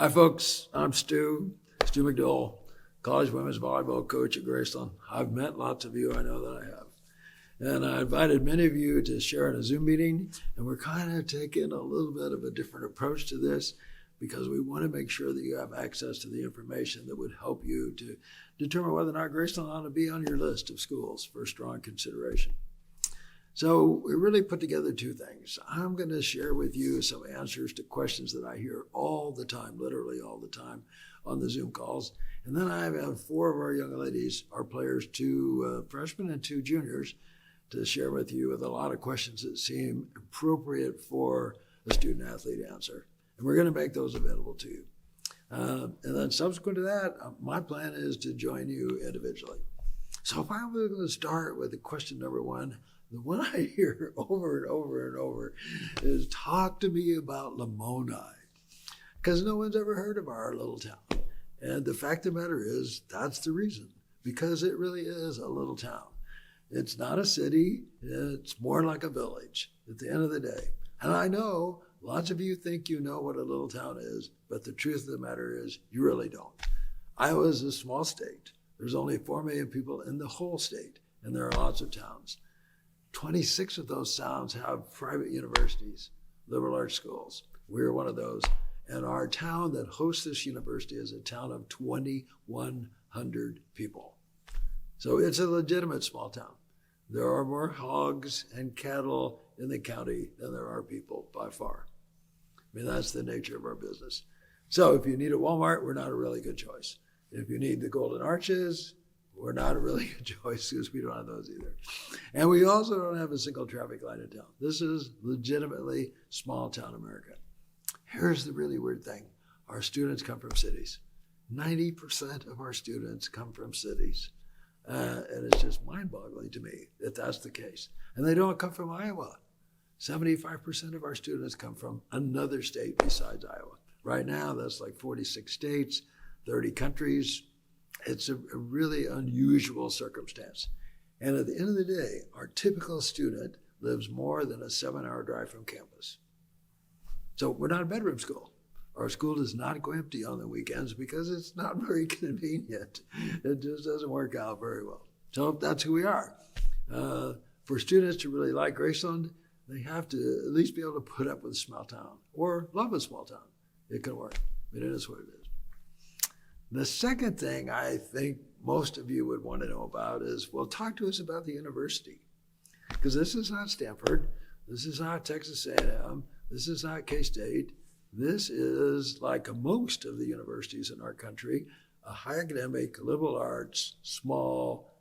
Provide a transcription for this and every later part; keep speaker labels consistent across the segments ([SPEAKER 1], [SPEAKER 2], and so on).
[SPEAKER 1] Hi, folks. I'm Stew McDole, college women's volleyball coach at Graceland. I've met lots of you. I know that I have. And I invited many of you to share in a Zoom meeting, and we're kind of taking a little bit of a different approach to this because we want to make sure that you have access to the information that would help you to determine whether or not Graceland ought to be on your list of schools for strong consideration. So we really put together two things. I'm going to share with you some answers to questions that I hear all the time, literally all the time, on the Zoom calls. And then I have four of our young ladies, our players, two freshmen and two juniors, to share with you with a lot of questions that seem appropriate for a student athlete answer. And we're going to make those available to you. And then subsequent to that, my plan is to join you individually. So if I was going to start with the question number one, the one I hear over and over and over is talk to me about Lamoni, because no one's ever heard of our little town. And the fact of the matter is that's the reason, because it really is a little town. It's not a city, it's more like a village at the end of the day. And I know lots of you think you know what a little town is, but the truth of the matter is you really don't. Iowa is a small state. There's only 4 million people in the whole state, and there are lots of towns. 26 of those towns have private universities, liberal arts schools. We're one of those. And our town that hosts this university is a town of 2,100 people. So it's a legitimate small town. There are more hogs and cattle in the county than there are people by far. I mean, that's the nature of our business. So if you need a Walmart, we're not a really good choice. If you need the Golden Arches, we're not a really good choice because we don't have those either. And we also don't have a single traffic light in town. This is legitimately small town America. Here's the really weird thing. Our students come from cities. 90% of our students come from cities. And it's just mind-boggling to me that that's the case. And they don't come from Iowa. 75% of our students come from another state besides Iowa. Right now, that's like 46 states, 30 countries. It's a really unusual circumstance. And at the end of the day, our typical student lives more than a 7-hour drive from campus. So we're not a bedroom school. Our school does not go empty on the weekends because it's not very convenient. It just doesn't work out very well. So that's who we are. For students to really like Graceland, they have to at least be able to put up with a small town or love a small town. It can work. I mean, it is what it is. The second thing I think most of you would want to know about is, well, talk to us about the university. Because this is not Stanford. This is not Texas A&M. This is not K-State. This is, like most of the universities in our country, a high academic, liberal arts, small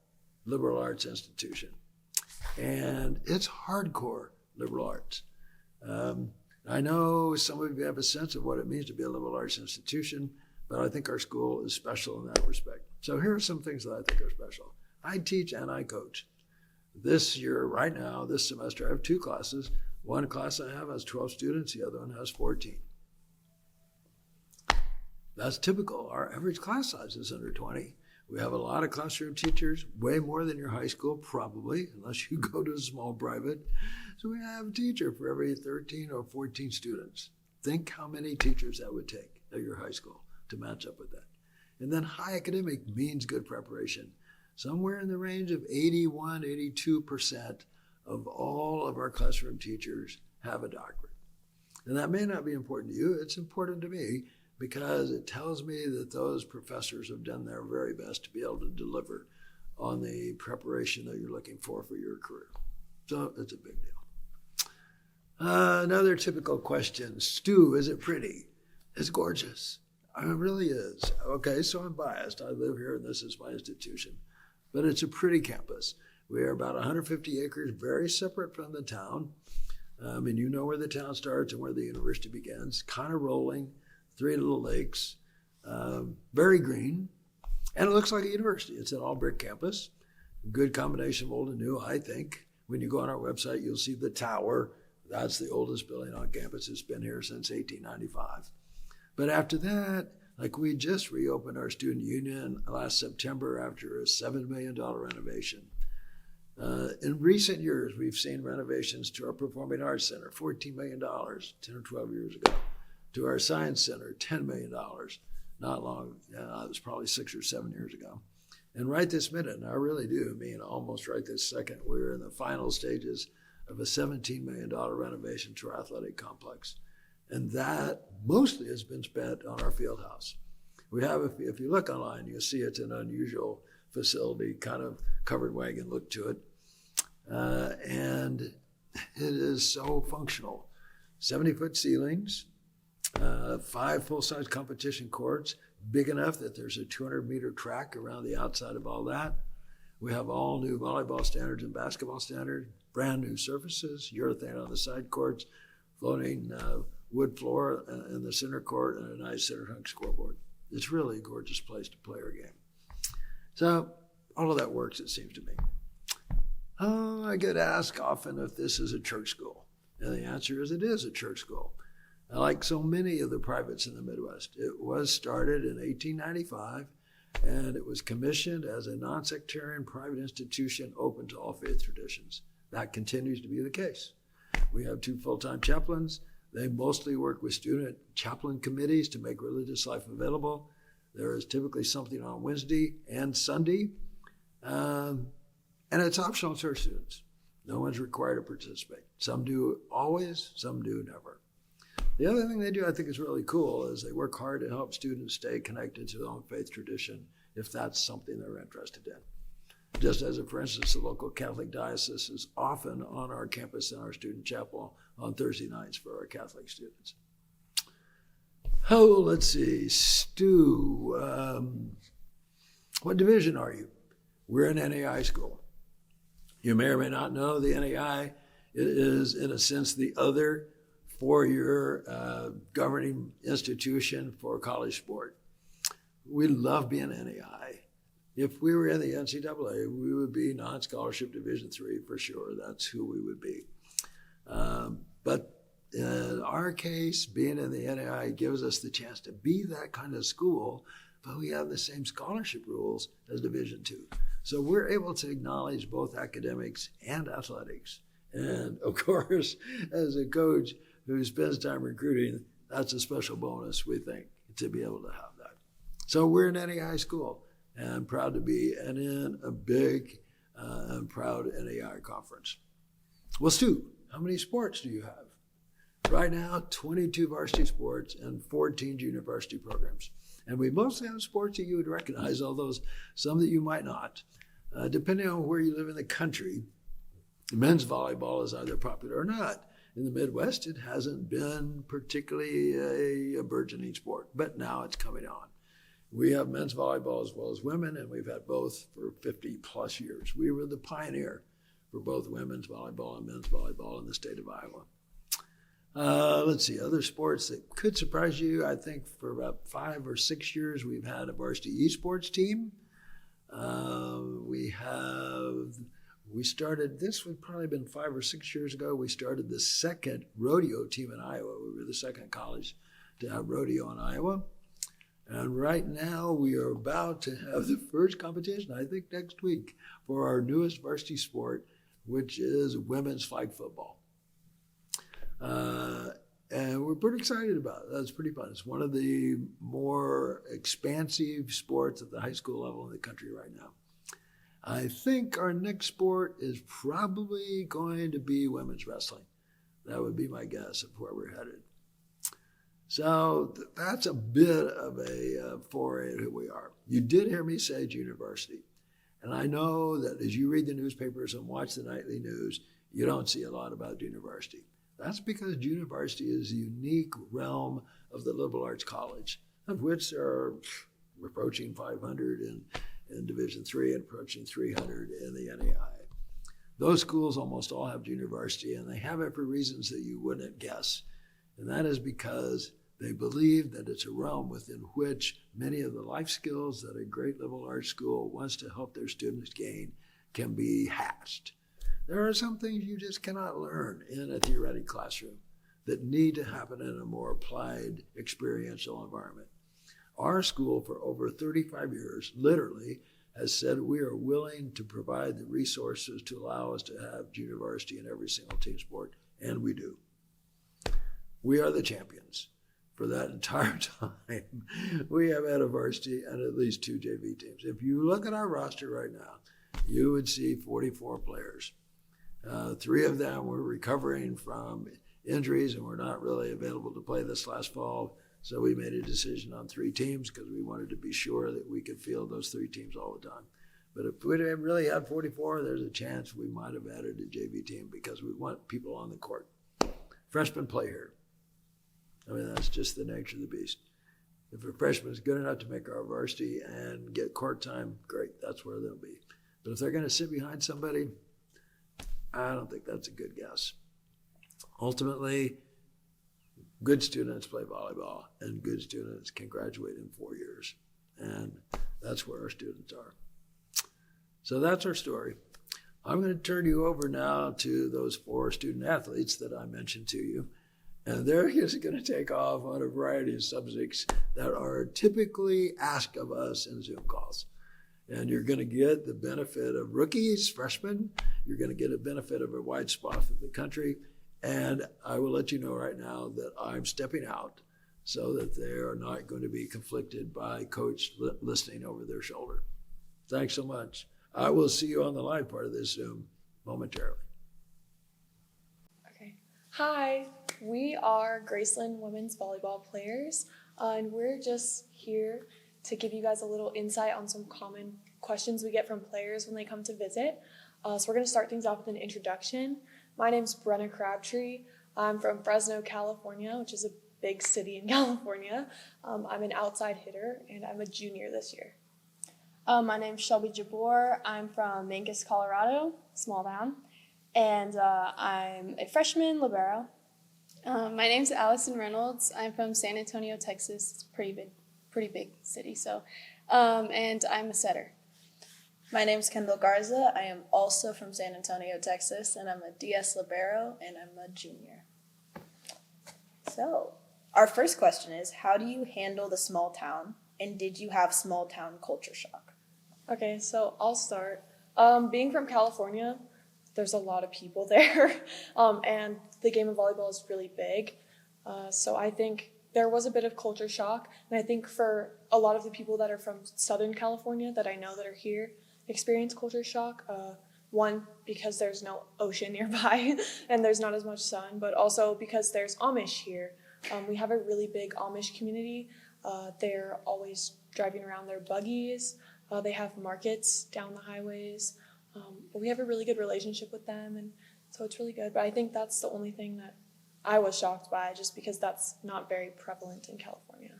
[SPEAKER 1] liberal arts institution. And it's hardcore liberal arts. I know some of you have a sense of what it means to be a liberal arts institution, but I think our school is special in that respect. So here are some things that I think are special. I teach and I coach. This year, right now, this semester, I have 2 classes. One class I have has 12 students, the other one has 14. That's typical. Our average class size is under 20. We have a lot of classroom teachers, way more than your high school, probably, unless you go to a small private. So we have a teacher for every 13 or 14 students. Think how many teachers that would take at your high school to match up with that. And then high academic means good preparation. Somewhere in the range of 81, 82% of all of our classroom teachers have a doctorate. And that may not be important to you. It's important to me because it tells me that those professors have done their very best to be able to deliver on the preparation that you're looking for your career. So it's a big deal. Another typical question, Stu, is it pretty? It's gorgeous. It really is. Okay, so I'm biased. I live here and this is my institution. But it's a pretty campus. We are about 150 acres, very separate from the town. And you know where the town starts and where the university begins. Kind of rolling, 3 little lakes, very green. And it looks like a university. It's an all-brick campus. Good combination of old and new, I think. When you go on our website, you'll see the tower. That's the oldest building on campus. It's been here since 1895. But after that, like we just reopened our student union last September after a $7 million renovation. In recent years, we've seen renovations to our Performing Arts Center, $14 million, 10 or 12 years ago, to our science center, $10 million. Not long, it was probably 6 or 7 years ago. And right this minute, and I really do mean almost right this second, we're in the final stages of a $17 million renovation to our athletic complex. And that mostly has been spent on our field house. We have, if you look online, you'll see it's an unusual facility, kind of covered wagon look to it. And it is so functional. 70-foot ceilings, 5 full-size competition courts, big enough that there's a 200-meter track around the outside of all that. We have all new volleyball standards and basketball standards, brand new surfaces, urethane on the side courts, floating wood floor in the center court, and a nice center hung scoreboard. It's really a gorgeous place to play our game. So all of that works, it seems to me. I get asked often if this is a church school. And the answer is it is a church school. Like so many of the privates in the Midwest, it was started in 1895, and it was commissioned as a non-sectarian private institution open to all faith traditions. That continues to be the case. We have 2 full-time chaplains. They mostly work with student chaplain committees to make religious life available. There is typically something on Wednesday and Sunday, and it's optional to our students. No one's required to participate. Some do always, some do never. The other thing they do I think is really cool is they work hard to help students stay connected to their own faith tradition if that's something they're interested in. Just as, for instance, the local Catholic diocese is often on our campus in our student chapel on Thursday nights for our Catholic students. Oh, let's see, Stew, what division are you? We're an NAI school. You may or may not know the NAI is, in a sense, the other 4-year governing institution for college sport. We love being NAI. If we were in the NCAA, we would be non-scholarship Division III for sure. That's who we would be. But in our case, being in the NAI gives us the chance to be that kind of school, but we have the same scholarship rules as Division II. So we're able to acknowledge both academics and athletics. And of course, as a coach who spends time recruiting, that's a special bonus, we think, to be able to have that. So we're an NAI school, and I'm proud to be and in a big and proud NAI conference. Well, Stu, how many sports do you have? Right now, 22 varsity sports and 14 junior varsity programs. And we mostly have sports that you would recognize, although some that you might not. Depending on where you live in the country, men's volleyball is either popular or not. In the Midwest, it hasn't been particularly a burgeoning sport, but now it's coming on. We have men's volleyball as well as women, and we've had both for 50 plus years. We were the pioneer for both women's volleyball and men's volleyball in the state of Iowa. Let's see, other sports that could surprise you. I think for about 5 or 6 years, we've had a varsity esports team. We started, this would probably been 5 or 6 years ago, we started the second rodeo team in Iowa. We were the second college to have rodeo in Iowa. And right now we are about to have the first competition, I think next week, for our newest varsity sport, which is women's flag football. And we're pretty excited about it. That's pretty fun. It's one of the more expansive sports at the high school level in the country right now. I think our next sport is probably going to be women's wrestling. That would be my guess of where we're headed. So that's a bit of a foray into who we are. You did hear me say junior varsity. And I know that as you read the newspapers and watch the nightly news, you don't see a lot about junior varsity. That's because junior varsity is a unique realm of the liberal arts college, of which there are approaching 500 in Division III and approaching 300 in the NAI. Those schools almost all have junior varsity, and they have it for reasons that you wouldn't guess. And that is because they believe that it's a realm within which many of the life skills that a great liberal arts school wants to help their students gain can be hatched. There are some things you just cannot learn in a theoretic classroom that need to happen in a more applied experiential environment. Our school for over 35 years literally has said we are willing to provide the resources to allow us to have junior varsity in every single team sport, and we do. We are the champions. for that entire time, we have had a varsity and at least 2 JV teams. If you look at our roster right now, you would see 44 players. 3 of them were recovering from injuries and were not really available to play this last fall. So we made a decision on 3 teams because we wanted to be sure that we could field those 3 teams all the time. But if we really had 44, there's a chance we might have added a JV team because we want people on the court. Freshmen play here. I mean, that's just the nature of the beast. If a freshman is good enough to make our varsity and get court time, great, that's where they'll be. But if they're going to sit behind somebody, I don't think that's a good guess. Ultimately, good students play volleyball, and good students can graduate in 4 years. And that's where our students are. So that's our story. I'm going to turn you over now to those 4 student athletes that I mentioned to you. And they're just going to take off on a variety of subjects that are typically asked of us in Zoom calls. And you're going to get the benefit of rookies, freshmen. You're going to get a benefit of a wide swath of the country. And I will let you know right now that I'm stepping out so that they are not going to be conflicted by coach listening over their shoulder. Thanks so much. I will see you on the live part of this Zoom momentarily.
[SPEAKER 2] Okay. Hi, we are Graceland Women's Volleyball players, and we're just here to give you guys a little insight on some common questions we get from players when they come to visit. So we're going to start things off with an introduction. My name's Brenna Crabtree. I'm from Fresno, California, which is a big city in California. I'm an outside hitter, and I'm a junior this year.
[SPEAKER 3] My name's Shelby Jabor. I'm from Mancos, Colorado, small town, and I'm a freshman libero.
[SPEAKER 4] My name's Allison Reynolds. I'm from San Antonio, Texas. It's a pretty big city. And I'm a setter.
[SPEAKER 5] My name's Kendall Garza. I am also from San Antonio, Texas, and I'm a DS libero, and I'm a junior. So, our first question is, how do you handle the small town, and did you have small town culture shock?
[SPEAKER 2] Okay, so I'll start. Being from California, there's a lot of people there, and the game of volleyball is really big. So I think there was a bit of culture shock, and I think for a lot of the people that are from Southern California that I know that are here experience culture shock. One, because there's no ocean nearby and there's not as much sun, but also because there's Amish here. We have a really big Amish community. They're always driving around their buggies. They have markets down the highways. But we have a really good relationship with them, and so it's really good. But I think that's the only thing that I was shocked by, just because that's not very prevalent in California.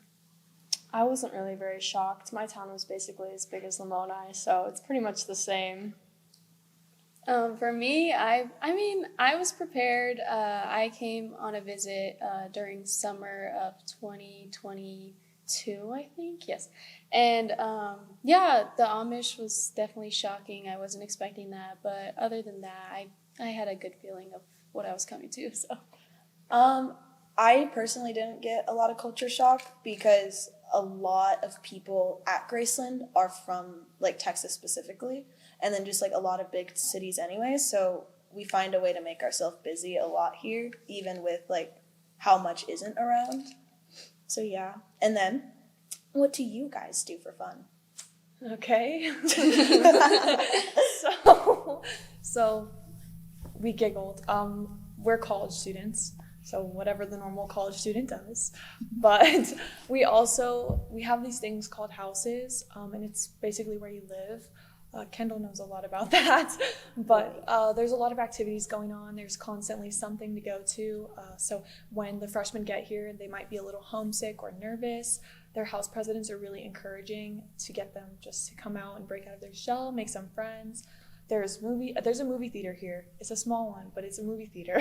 [SPEAKER 3] I wasn't really very shocked. My town was basically as big as Lamoni, so it's pretty much the same.
[SPEAKER 4] For me, I was prepared. I came on a visit during summer of 2022, I think. Yes. And the Amish was definitely shocking. I wasn't expecting that. But other than that, I had a good feeling of what I was coming to. So,
[SPEAKER 5] I personally didn't get a lot of culture shock because a lot of people at Graceland are from like Texas specifically, and then just like a lot of big cities anyway. So we find a way to make ourselves busy a lot here, even with like how much isn't around. So yeah. And then, what do you guys do for fun?
[SPEAKER 2] Okay. So we giggled. We're college students, so whatever the normal college student does. But we have these things called houses, and it's basically where you live. Kendall knows a lot about that, but there's a lot of activities going on. There's constantly something to go to. So when the freshmen get here, they might be a little homesick or nervous. Their house presidents are really encouraging to get them just to come out and break out of their shell, make some friends. There's a movie theater here. It's a small one, but it's a movie theater.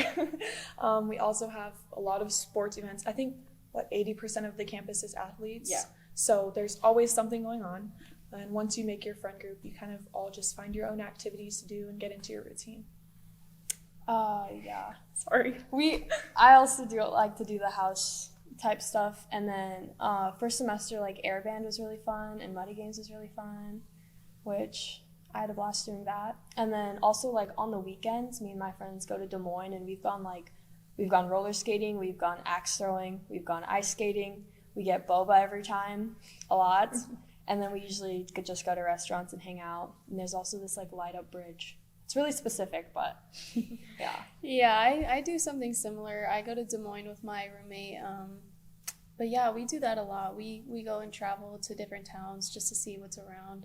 [SPEAKER 2] We also have a lot of sports events. I think 80% of the campus is athletes.
[SPEAKER 5] Yeah.
[SPEAKER 2] So there's always something going on. And once you make your friend group, you kind of all just find your own activities to do and get into your routine.
[SPEAKER 3] Yeah.
[SPEAKER 2] Sorry.
[SPEAKER 3] I also like to do the house type stuff. And then first semester, like air band was really fun and muddy games was really fun, which I had a blast doing that. And then also like on the weekends, me and my friends go to Des Moines, and we've gone like We've gone roller skating, we've gone axe throwing, we've gone ice skating. We get boba every time, a lot. And then we usually could just go to restaurants and hang out. And there's also this like light up bridge. It's really specific, but yeah.
[SPEAKER 4] Yeah, I do something similar. I go to Des Moines with my roommate. But yeah, we do that a lot. We go and travel to different towns just to see what's around.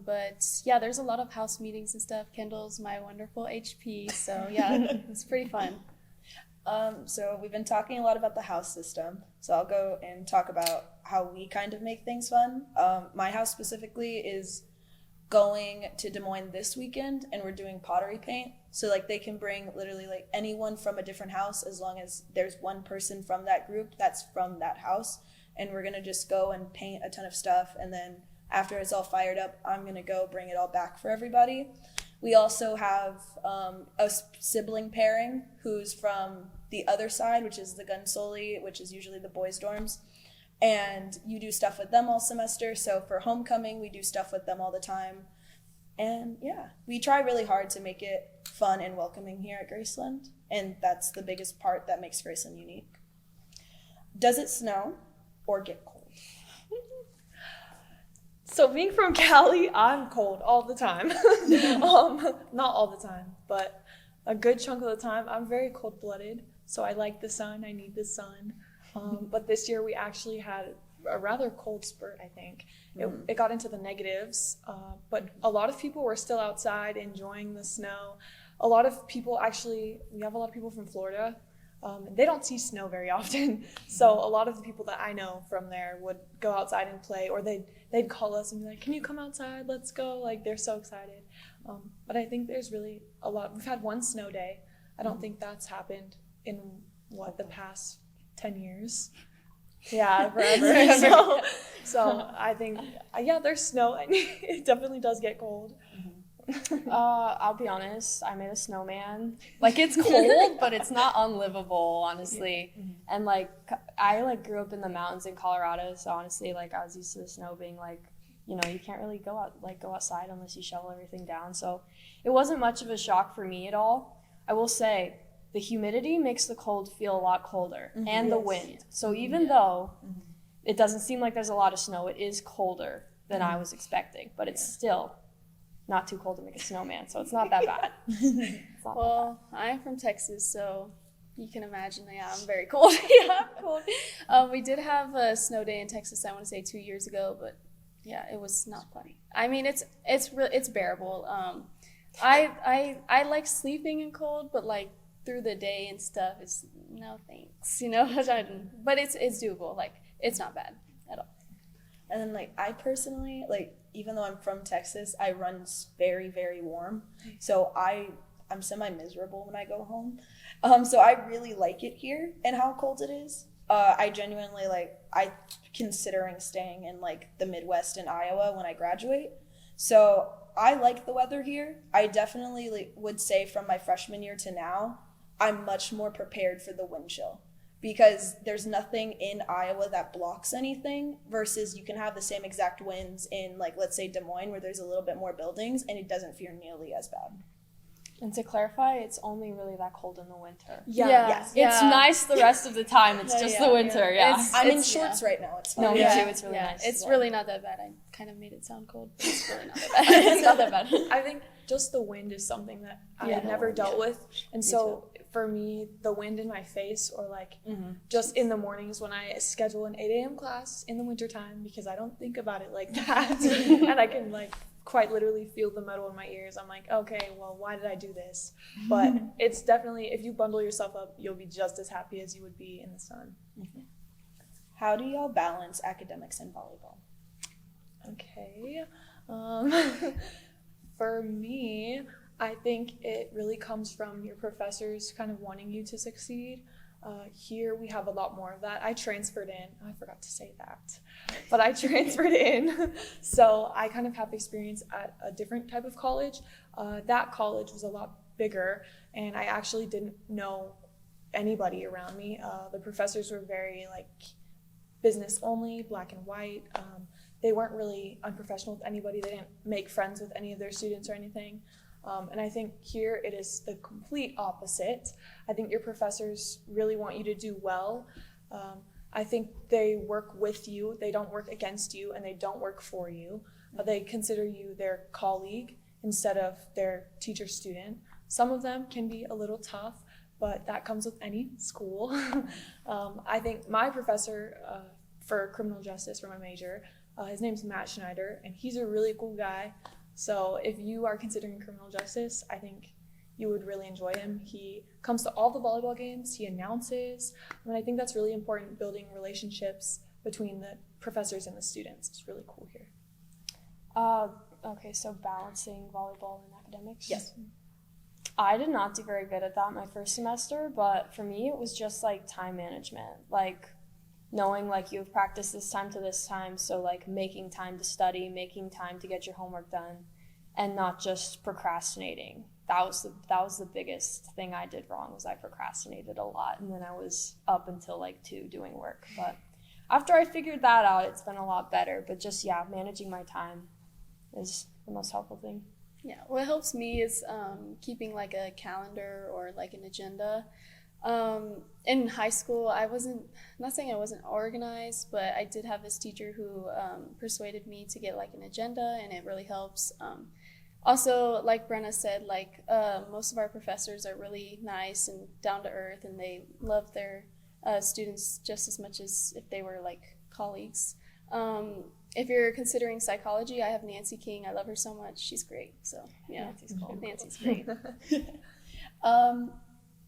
[SPEAKER 4] But yeah, there's a lot of house meetings and stuff. Kendall's my wonderful HP, so yeah, it's pretty fun.
[SPEAKER 5] So we've been talking a lot about the house system. So I'll go and talk about how we kind of make things fun. My house specifically is going to Des Moines this weekend, and we're doing pottery paint. So like they can bring literally like anyone from a different house, as long as there's one person from that group that's from that house. And we're gonna just go and paint a ton of stuff, and then after it's all fired up, I'm gonna go bring it all back for everybody. We also have a sibling pairing who's from the other side, which is the Gunsoli, which is usually the boys' dorms. And you do stuff with them all semester. So for homecoming, we do stuff with them all the time. And yeah, we try really hard to make it fun and welcoming here at Graceland. And that's the biggest part that makes Graceland unique. Does it snow or get cold?
[SPEAKER 2] So being from Cali, I'm cold all the time. Not all the time, but a good chunk of the time. I'm very cold-blooded, so I like the sun. I need the sun. But this year we actually had a rather cold spurt, I think. It got into the negatives, but a lot of people were still outside enjoying the snow. A lot of people we have a lot of people from Florida. They don't see snow very often. So a lot of the people that I know from there would go outside and play, or they'd call us and be like, can you come outside? Let's go. Like, they're so excited. But I think there's really a lot. We've had one snow day. I don't think that's happened in, the past 10 years? Yeah, forever. So I think, there's snow. And it definitely does get cold.
[SPEAKER 3] I'll be honest, I made a snowman. Like, it's cold, but it's not unlivable, honestly. Yeah. And like, I grew up in the mountains in Colorado, so honestly, like, I was used to the snow being like, you can't really go outside unless you shovel everything down. So it wasn't much of a shock for me at all. I will say the humidity makes the cold feel a lot colder, and the wind. So even though it doesn't seem like there's a lot of snow, it is colder than I was expecting, but it's still not too cold to make a snowman, so it's not that bad.
[SPEAKER 4] Well, I'm from Texas, so you can imagine, I'm very cold. Yeah, I'm cold. We did have a snow day in Texas, I want to say 2 years ago, but yeah, it was not funny. I mean, it's bearable. I like sleeping in cold, but like through the day and stuff, it's no thanks, but it's doable. Like, it's not bad at all.
[SPEAKER 5] And then I personally, even though I'm from Texas, I run very, very warm. So I'm semi-miserable when I go home. So I really like it here and how cold it is. I genuinely, I'm considering staying in, the Midwest in Iowa when I graduate. So I like the weather here. I definitely would say from my freshman year to now, I'm much more prepared for the wind chill. Because there's nothing in Iowa that blocks anything versus you can have the same exact winds in, let's say Des Moines, where there's a little bit more buildings, and it doesn't feel nearly as bad.
[SPEAKER 3] And to clarify, it's only really that cold in the winter.
[SPEAKER 5] Yes.
[SPEAKER 3] It's nice the rest of the time. It's just the winter,
[SPEAKER 5] I'm in shorts right now. It's fine.
[SPEAKER 3] No, me too. It's really nice.
[SPEAKER 4] It's really not that bad. I kind of made it sound cold, but it's really not that bad. It's not that bad.
[SPEAKER 2] I think just the wind is something that I had never dealt with. And so for me, the wind in my face, or just in the mornings when I schedule an 8 a.m. class in the wintertime, because I don't think about it like that. And I can quite literally feel the metal in my ears. I'm like, okay, well, why did I do this? But it's definitely, if you bundle yourself up, you'll be just as happy as you would be in the sun.
[SPEAKER 5] How do y'all balance academics and volleyball?
[SPEAKER 2] Okay. For me, I think it really comes from your professors kind of wanting you to succeed. Here we have a lot more of that. I transferred in. I forgot to say that. But I transferred in. So I kind of have experience at a different type of college. That college was a lot bigger, and I actually didn't know anybody around me. The professors were very business only, black and white. They weren't really unprofessional with anybody. They didn't make friends with any of their students or anything. And I think here it is the complete opposite. I think your professors really want you to do well. I think they work with you, they don't work against you, and they don't work for you. They consider you their colleague instead of their teacher-student. Some of them can be a little tough, but that comes with any school. I think my professor for criminal justice for my major, his name's Matt Schneider, and he's a really cool guy. So if you are considering criminal justice, I think you would really enjoy him. He comes to all the volleyball games, he announces, and I think that's really important, building relationships between the professors and the students. It's really cool here.
[SPEAKER 3] Okay, so balancing volleyball and academics?
[SPEAKER 2] Yes.
[SPEAKER 3] I did not do very good at that my first semester, but for me it was just like time management, like knowing like you have practice this time to this time, so like making time to study, making time to get your homework done, and not just procrastinating. That was the biggest thing I did wrong, was I procrastinated a lot, and then I was up until like 2 doing work. But after I figured that out, it's been a lot better. But just, yeah, managing my time is the most helpful thing.
[SPEAKER 4] Yeah, what helps me is keeping like a calendar or like an agenda. In high school, I'm not saying I wasn't organized, but I did have this teacher who persuaded me to get like an agenda, and it really helps. Also, like Brenna said, like most of our professors are really nice and down to earth, and they love their students just as much as if they were like colleagues. If you're considering psychology, I have Nancy King. I love her so much. She's great. So yeah, Nancy's great.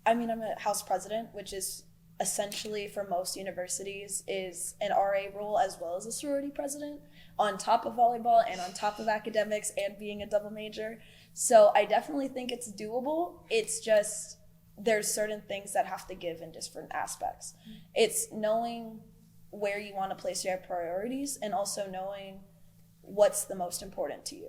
[SPEAKER 5] I mean, I'm a house president, which is essentially for most universities is an RA role as well as a sorority president on top of volleyball and on top of academics and being a double major. So I definitely think it's doable. It's just there's certain things that have to give in different aspects. It's knowing where you want to place your priorities and also knowing what's the most important to you.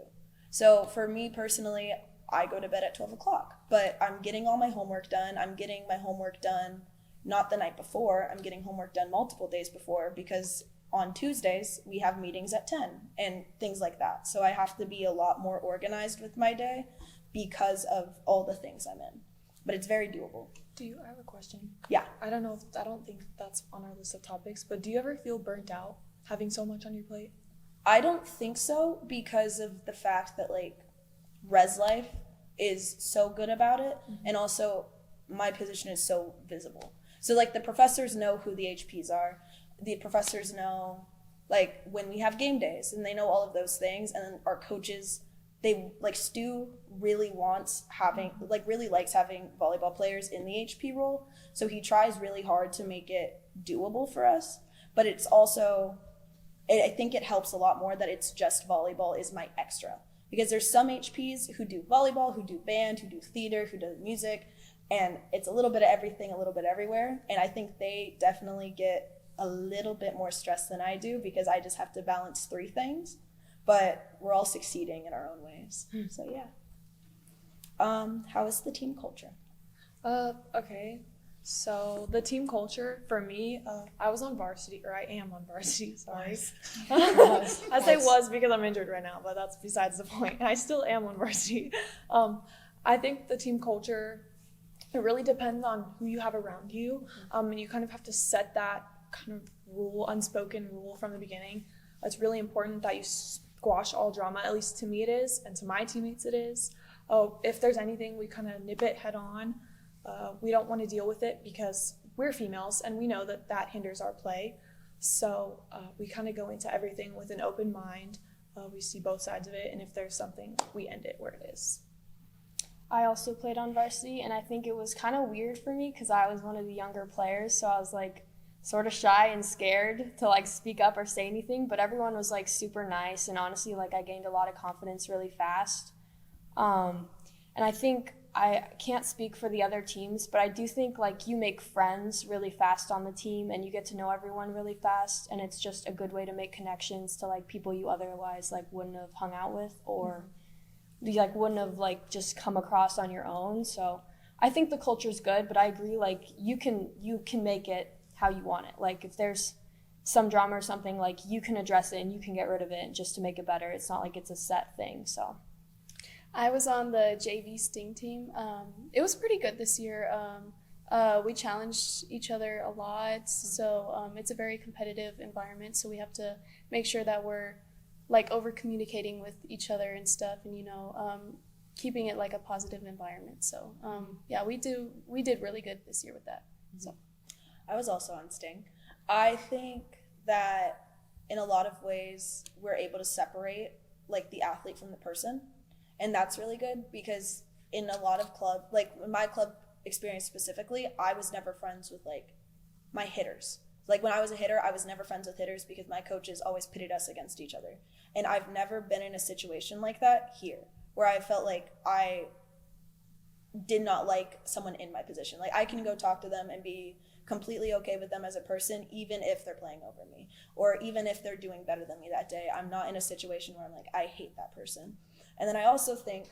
[SPEAKER 5] So for me personally, I go to bed at 12 o'clock, but I'm getting all my homework done. I'm getting my homework done not the night before. I'm getting homework done multiple days before, because on Tuesdays we have meetings at 10 and things like that. So I have to be a lot more organized with my day because of all the things I'm in. But it's very doable.
[SPEAKER 2] I have a question?
[SPEAKER 5] Yeah.
[SPEAKER 2] I don't think that's on our list of topics, but do you ever feel burnt out having so much on your plate?
[SPEAKER 5] I don't think so, because of the fact that like res life is so good about it, and also my position is so visible. So like the professors know who the HPs are. The professors know like when we have game days, and they know all of those things. And then our coaches, they like Stew really likes having volleyball players in the HP role. So he tries really hard to make it doable for us. But it's also, I think it helps a lot more that it's just volleyball is my extra. Because there's some HPs who do volleyball, who do band, who do theater, who do music, and it's a little bit of everything, a little bit everywhere. And I think they definitely get a little bit more stress than I do, because I just have to balance 3 things. But we're all succeeding in our own ways. So yeah. How is the team culture?
[SPEAKER 2] Okay. So the team culture for me, I was on varsity, or I am on varsity, sorry. I say was because I'm injured right now, but that's besides the point. I still am on varsity. I think the team culture, it really depends on who you have around you. And you kind of have to set that kind of rule, unspoken rule from the beginning. It's really important that you squash all drama, at least to me it is, and to my teammates it is. If there's anything, we kind of nip it head on. We don't want to deal with it because we're females and we know that that hinders our play. So we kind of go into everything with an open mind. We see both sides of it, and if there's something, we end it where it is.
[SPEAKER 3] I also played on varsity, and I think it was kind of weird for me because I was one of the younger players, so I was like sort of shy and scared to like speak up or say anything, but everyone was like super nice, and honestly like I gained a lot of confidence really fast. And I think, I can't speak for the other teams, but I do think like you make friends really fast on the team and you get to know everyone really fast, and it's just a good way to make connections to like people you otherwise like wouldn't have hung out with, or you like wouldn't have like just come across on your own. So I think the culture's good, but I agree like you can make it how you want it. Like if there's some drama or something, like you can address it and you can get rid of it just to make it better. It's not like it's a set thing. So
[SPEAKER 4] I was on the JV Sting team. It was pretty good this year. We challenged each other a lot, so it's a very competitive environment. So we have to make sure that we're like over communicating with each other and stuff, and keeping it like a positive environment. So yeah, we did really good this year with that. So
[SPEAKER 5] I was also on Sting. I think that in a lot of ways we're able to separate like the athlete from the person, and that's really good because in a lot of in my club experience specifically, I was never friends with like my hitters. Like when I was a hitter, I was never friends with hitters because my coaches always pitted us against each other, and I've never been in a situation like that here where I felt like I did not like someone in my position. Like I can go talk to them and be completely okay with them as a person, even if they're playing over me or even if they're doing better than me that day. I'm not in a situation where I'm like, I hate that person. And then I also think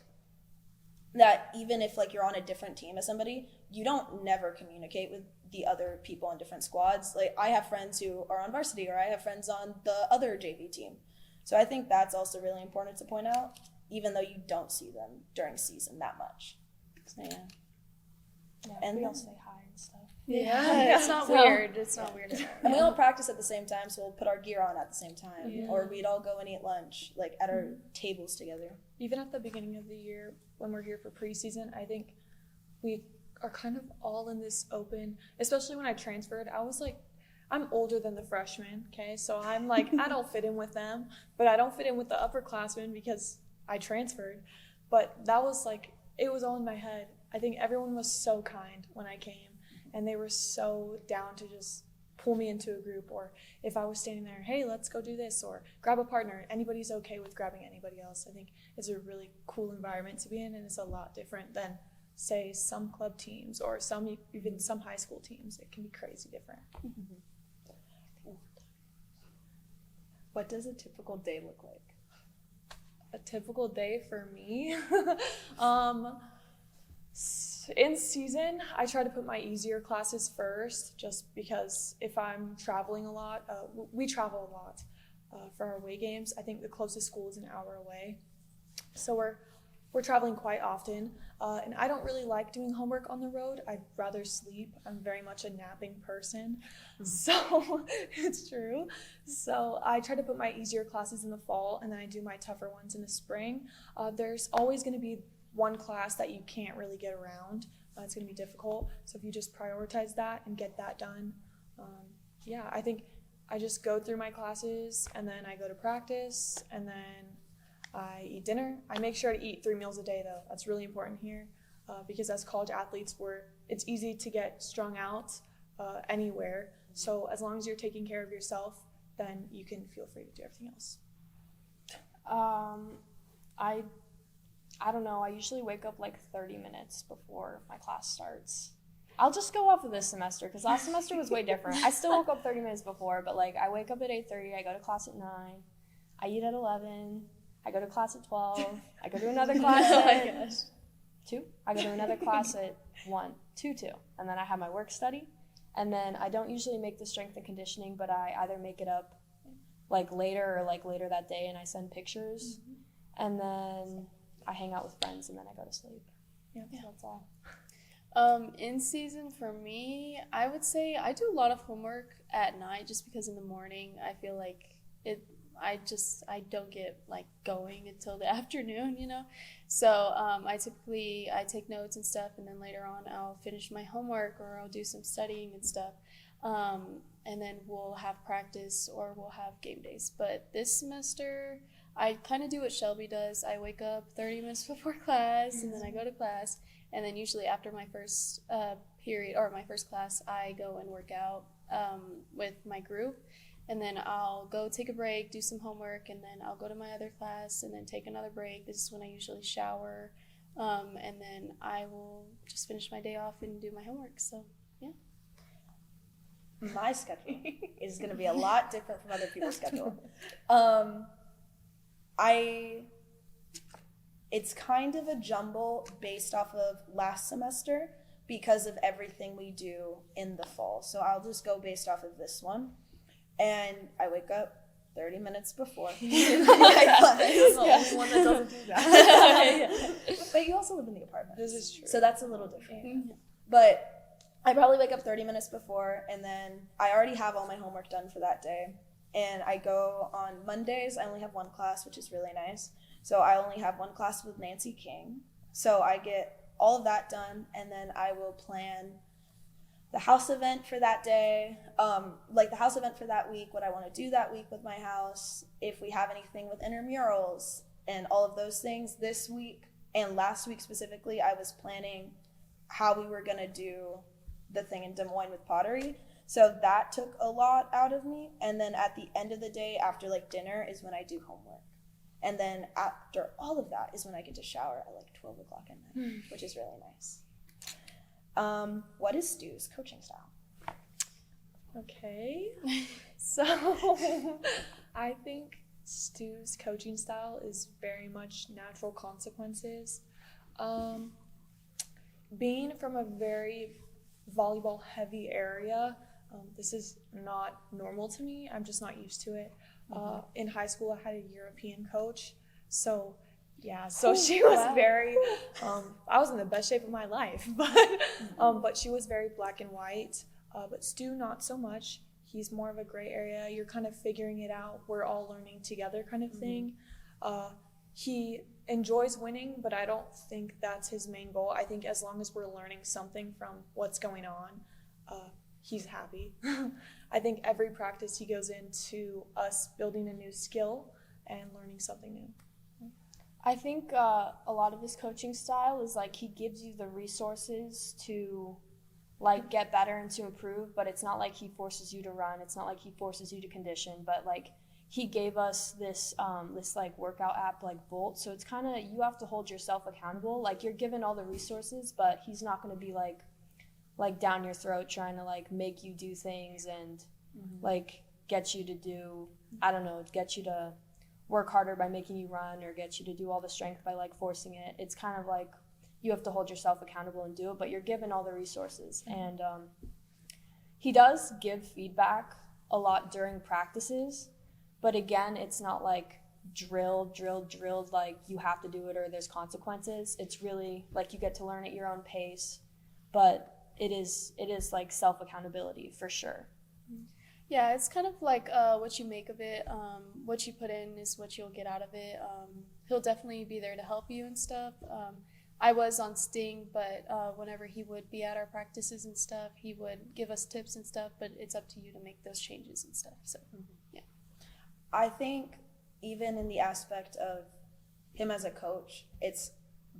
[SPEAKER 5] that even if like you're on a different team as somebody, you don't never communicate with the other people in different squads. Like I have friends who are on varsity, or I have friends on the other JV team. So I think that's also really important to point out, even though you don't see them during season that much. So, yeah.
[SPEAKER 3] And we all say hi and stuff.
[SPEAKER 4] Yeah, it's not weird. It's not weird at all.
[SPEAKER 5] And we all practice at the same time, so we'll put our gear on at the same time. Or we'd all go and eat lunch, like at our tables together.
[SPEAKER 2] Even at the beginning of the year, when we're here for preseason, I think we are kind of all in this open, especially when I transferred. I was like, I'm older than the freshmen, okay? So I'm like, I don't fit in with them, but I don't fit in with the upperclassmen because I transferred. But that was like, it was all in my head. I think everyone was so kind when I came, and they were so down to just pull me into a group, or if I was standing there, hey, let's go do this, or grab a partner. Anybody's okay with grabbing anybody else. I think it's a really cool environment to be in, and it's a lot different than, say, some club teams or even some high school teams. It can be crazy different.
[SPEAKER 5] What does a typical day look like?
[SPEAKER 2] A typical day for me, in season, I try to put my easier classes first, just because if I'm traveling a lot, we travel a lot for our away games. I think the closest school is an hour away, so we're traveling quite often, and I don't really like doing homework on the road. I'd rather sleep. I'm very much a napping person, so it's true. So I try to put my easier classes in the fall, and then I do my tougher ones in the spring. There's always going to be one class that you can't really get around. It's going to be difficult. So if you just prioritize that and get that done, I think I just go through my classes, and then I go to practice, and then I eat dinner. I make sure to eat 3 meals a day, though. That's really important here, because as college athletes, it's easy to get strung out anywhere. So as long as you're taking care of yourself, then you can feel free to do everything else.
[SPEAKER 3] I don't know. I usually wake up like 30 minutes before my class starts. I'll just go off of this semester because last semester was way different. I still woke up 30 minutes before, but like I wake up at 8:30. I go to class at 9. I eat at 11. I go to class at 12. I go to another class at 2. I go to another class at 1, 2, and then I have my work study. And then I don't usually make the strength and conditioning, but I either make it up like later or like later that day, and I send pictures. And then I hang out with friends, and then I go to sleep. Yeah. So that's all.
[SPEAKER 4] In season for me, I would say I do a lot of homework at night just because in the morning I feel like I don't get like going until the afternoon, So I take notes and stuff, and then later on I'll finish my homework or I'll do some studying and stuff. And then we'll have practice or we'll have game days. But this semester I kind of do what Shelby does. I wake up 30 minutes before class, and then I go to class, and then usually after my first period or my first class, I go and work out with my group, and then I'll go take a break, do some homework, and then I'll go to my other class, and then take another break. This is when I usually shower, and then I will just finish my day off and do my homework. So, yeah.
[SPEAKER 5] My schedule is going to be a lot different from other people's schedule. It's kind of a jumble based off of last semester because of everything we do in the fall. So I'll just go based off of this one. And I wake up, 30 minutes before my class.
[SPEAKER 2] I'm the only one that doesn't do that.
[SPEAKER 5] But you also live in the apartment.
[SPEAKER 2] This is true.
[SPEAKER 5] So that's a little different. But I probably wake up 30 minutes before, and then I already have all my homework done for that day. And I go on Mondays. I only have one class, which is really nice. So I only have one class with Nancy King. So I get all of that done, and then I will plan the house event for that day, like the house event for that week, what I want to do that week with my house, if we have anything with intramurals and all of those things. This week and last week specifically, I was planning how we were going to do the thing in Des Moines with pottery. So that took a lot out of me. And then at the end of the day, after like dinner, is when I do homework. And then after all of that is when I get to shower at like 12 o'clock at night, which is really nice. What is Stew's coaching style?
[SPEAKER 2] Okay. So I think Stew's coaching style is very much natural consequences. Being from a very volleyball heavy area, this is not normal to me. I'm just not used to it. In high school, I had a European coach. So she was very, I was in the best shape of my life, but she was very black and white. But Stew, not so much. He's more of a gray area. You're kind of figuring it out. We're all learning together kind of thing. He enjoys winning, but I don't think that's his main goal. I think as long as we're learning something from what's going on, he's happy. I think every practice he goes into us building a new skill and learning something new.
[SPEAKER 3] I think a lot of his coaching style is like he gives you the resources to like get better and to improve, but it's not like he forces you to run. It's not like he forces you to condition, but like he gave us this this like workout app like Bolt. So it's kind of, you have to hold yourself accountable. Like you're given all the resources, but he's not going to be like down your throat trying to like make you do things and like get you to do, I don't know, get you to work harder by making you run or get you to do all the strength by like forcing it. It's kind of like you have to hold yourself accountable and do it, but you're given all the resources. And he does give feedback a lot during practices, but again, it's not like drilled, like you have to do it or there's consequences. It's really like you get to learn at your own pace, but it is like self-accountability for sure.
[SPEAKER 4] Yeah, it's kind of like what you make of it. What you put in is what you'll get out of it. He'll definitely be there to help you and stuff. I was on Sting, but whenever he would be at our practices and stuff, he would give us tips and stuff, but it's up to you to make those changes and stuff. So, yeah.
[SPEAKER 5] I think even in the aspect of him as a coach, it's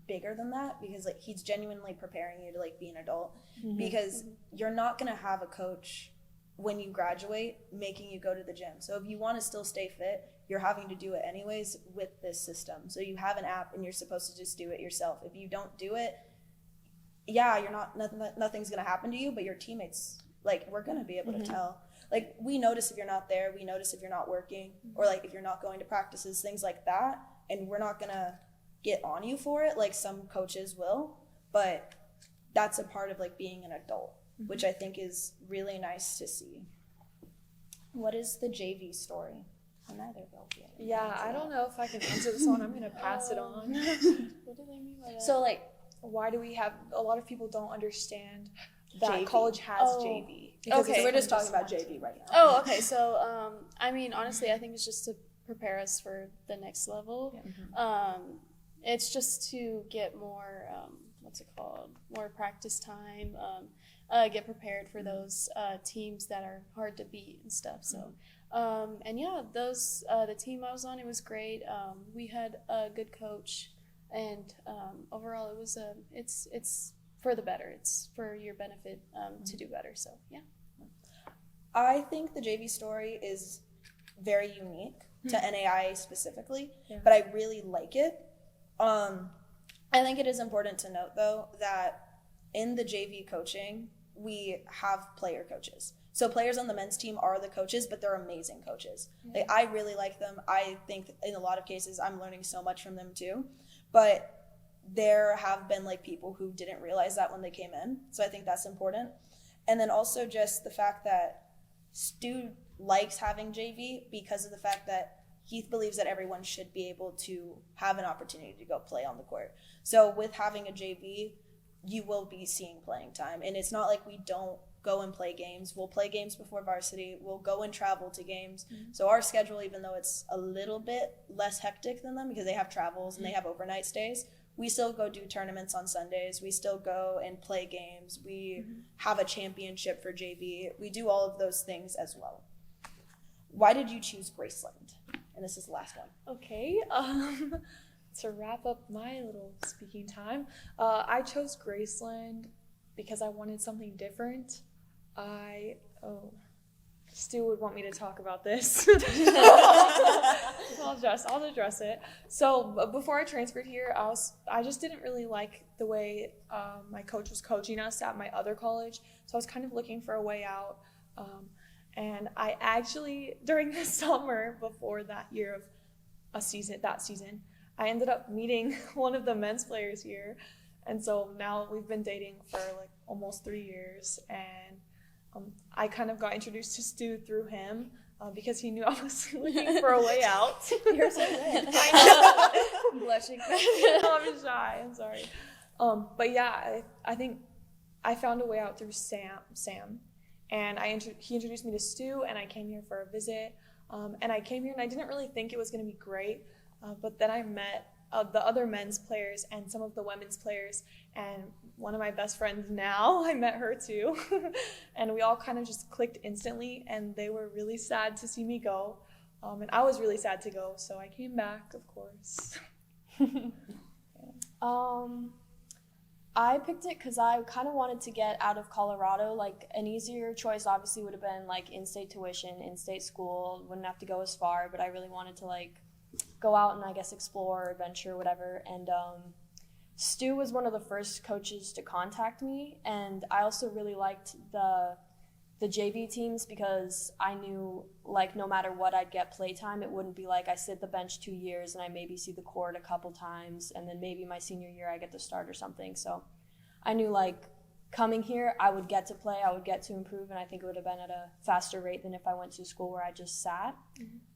[SPEAKER 5] bigger than that because like he's genuinely preparing you to like be an adult because you're not going to have a coach when you graduate making you go to the gym. So if you want to still stay fit, you're having to do it anyways with this system. So you have an app and you're supposed to just do it yourself. If you don't do it, nothing's going to happen to you, but your teammates, like, we're going to be able to tell. Like, we notice if you're not there, we notice if you're not working, or like if you're not going to practices, things like that. And we're not going to get on you for it like some coaches will, but that's a part of like being an adult, which I think is really nice to see. What is the JV story? Neither will be able to answer
[SPEAKER 2] I don't
[SPEAKER 5] that.
[SPEAKER 2] know if I can answer this one. I'm going to pass it on.
[SPEAKER 4] What do they mean by that?
[SPEAKER 5] So like,
[SPEAKER 2] Why do we have, a lot of people don't understand that
[SPEAKER 5] JV.
[SPEAKER 2] college has
[SPEAKER 4] Oh.
[SPEAKER 2] JV.
[SPEAKER 4] Okay.
[SPEAKER 5] so we're just
[SPEAKER 2] from
[SPEAKER 5] talking about
[SPEAKER 2] one
[SPEAKER 5] JV right now.
[SPEAKER 4] Oh, okay. So, I mean, honestly, I think it's just to prepare us for the next level. It's just to get more, more practice time, get prepared for those teams that are hard to beat and stuff. So, and yeah, those, the team I was on, it was great. We had a good coach, and overall it was, it's for the better. It's for your benefit to do better. So, yeah.
[SPEAKER 5] I think the JV story is very unique to NAIA specifically,
[SPEAKER 2] Yeah.
[SPEAKER 5] but I really like it. I think it is important to note, though, that in the JV coaching, we have player coaches. So players on the men's team are the coaches, but they're amazing coaches. Like, I really like them. I think in a lot of cases I'm learning so much from them too. But there have been like people who didn't realize that when they came in. So I think that's important. And then also just the fact that Stew likes having JV because of the fact that he believes that everyone should be able to have an opportunity to go play on the court. So with having a JV, you will be seeing playing time. And it's not like we don't go and play games. We'll play games before varsity. We'll go and travel to games. So our schedule, even though it's a little bit less hectic than them because they have travels and they have overnight stays, we still go do tournaments on Sundays. We still go and play games. We have a championship for JV. We do all of those things as well. Why did you choose Graceland? And this is the last one.
[SPEAKER 2] Okay, to wrap up my little speaking time, I chose Graceland because I wanted something different. Stu would want me to talk about this. I'll address it. So before I transferred here, I just didn't really like the way my coach was coaching us at my other college. So I was kind of looking for a way out. And I actually, during the summer before that year of that season, I ended up meeting one of the men's players here. And so now we've been dating for like almost 3 years. And I kind of got introduced to Stu through him because he knew I was looking for a way out.
[SPEAKER 5] You're so red.
[SPEAKER 2] I know. I'm blushing. No, I'm just shy. I'm sorry. But yeah, I think I found a way out through Sam. And he introduced me to Stu, and I came here for a visit. And I came here, and I didn't really think it was going to be great. But then I met the other men's players and some of the women's players. And one of my best friends now, I met her too. And we all kind of just clicked instantly. And they were really sad to see me go. And I was really sad to go. So I came back, of course.
[SPEAKER 3] I picked it because I kind of wanted to get out of Colorado. Like, an easier choice obviously would have been like in-state tuition, in-state school. Wouldn't have to go as far, but I really wanted to like go out and I guess explore, adventure, whatever. And Stu was one of the first coaches to contact me, and I also really liked the JV teams because I knew like no matter what I'd get playtime. It wouldn't be like I sit the bench 2 years and I maybe see the court a couple times and then maybe my senior year I get to start or something. So I knew like coming here I would get to play, I would get to improve, and I think it would have been at a faster rate than if I went to a school where I just sat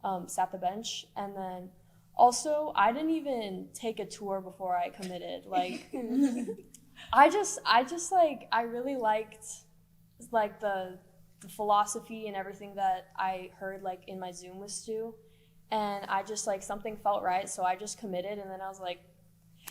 [SPEAKER 3] the bench. And then also I didn't even take a tour before I committed. Like I really liked like the philosophy and everything that I heard like in my Zoom with Stu, and I just like something felt right, so I just committed. And then I was like,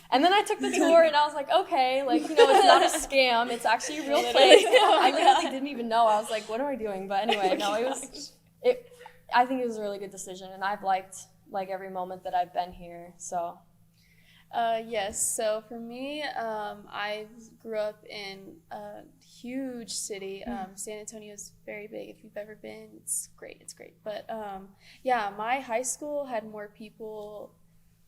[SPEAKER 3] and then I took the tour and I was like, okay, like, you know, it's not a scam, it's actually a real place. I literally didn't even know. I was like, what am I doing? But anyway, no, I think it was a really good decision, and I've liked like every moment that I've been here. So
[SPEAKER 4] Yes, so for me, I grew up in a huge city. San Antonio is very big. If you've ever been, it's great. But yeah, my high school had more people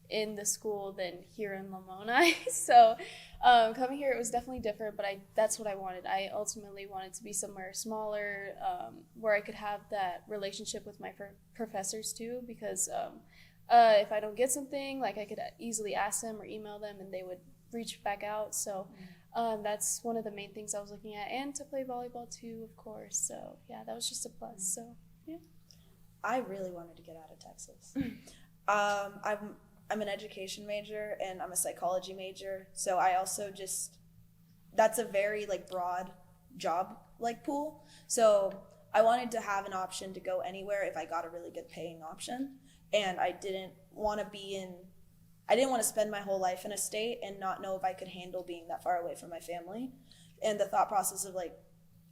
[SPEAKER 4] in the school than here in Lamoni. So coming here, it was definitely different, but that's what I wanted. I ultimately wanted to be somewhere smaller, where I could have that relationship with my professors too, because if I don't get something, like I could easily ask them or email them and they would reach back out. So that's one of the main things I was looking at, and to play volleyball too, of course. So yeah, that was just a plus. So yeah.
[SPEAKER 5] I really wanted to get out of Texas. I'm an education major and I'm a psychology major. So I also that's a very like broad job like pool. So I wanted to have an option to go anywhere if I got a really good paying option. And I didn't want to spend my whole life in a state and not know if I could handle being that far away from my family. And the thought process of like,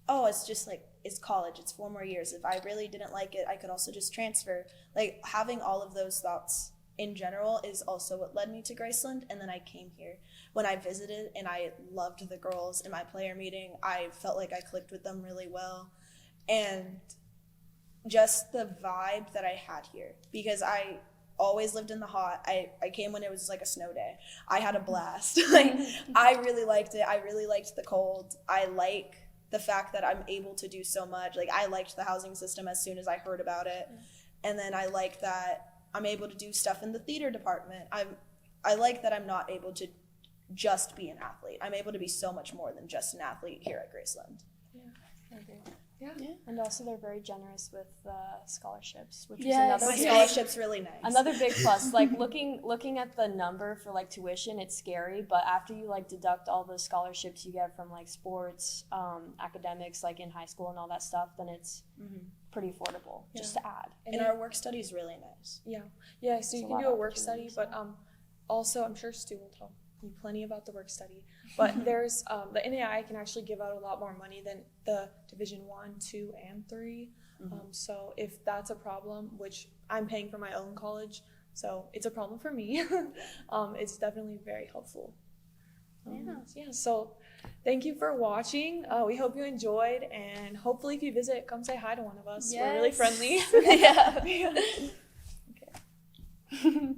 [SPEAKER 5] oh, it's just like, it's college, it's 4 more years. If I really didn't like it, I could also just transfer. Like, having all of those thoughts in general is also what led me to Graceland. And then I came here when I visited, and I loved the girls in my player meeting. I felt like I clicked with them really well. And just the vibe that I had here, because I always lived in the hot. I came when it was like a snow day. I had a blast. Like, I really liked it. I really liked the cold. I like the fact that I'm able to do so much. Like, I liked the housing system as soon as I heard about it. And then I like that I'm able to do stuff in the theater department. I like that I'm not able to just be an athlete. I'm able to be so much more than just an athlete here at Graceland.
[SPEAKER 2] Yeah, I agree.
[SPEAKER 3] And also they're very generous with scholarships, which
[SPEAKER 4] Yes.
[SPEAKER 3] is
[SPEAKER 5] My
[SPEAKER 3] another
[SPEAKER 5] scholarship's really nice.
[SPEAKER 3] another big plus. Like looking at the number for like tuition, it's scary, but after you like deduct all the scholarships you get from like sports, academics, like in high school and all that stuff, then it's pretty affordable just to add.
[SPEAKER 5] And our work study is really nice.
[SPEAKER 2] Yeah, so you
[SPEAKER 3] a
[SPEAKER 2] can
[SPEAKER 3] lot
[SPEAKER 2] do a
[SPEAKER 3] of
[SPEAKER 2] work study,
[SPEAKER 3] opportunities,
[SPEAKER 2] but also I'm sure Stu will tell you plenty about the work study. But there's the NAI can actually give out a lot more money than the Division 1, 2, and 3. So if that's a problem, which I'm paying for my own college, so it's a problem for me, it's definitely very helpful. So thank you for watching. We hope you enjoyed, and hopefully if you visit, come say hi to one of us. We're really
[SPEAKER 4] Yes.
[SPEAKER 2] friendly.
[SPEAKER 4] Yeah.
[SPEAKER 2] Okay.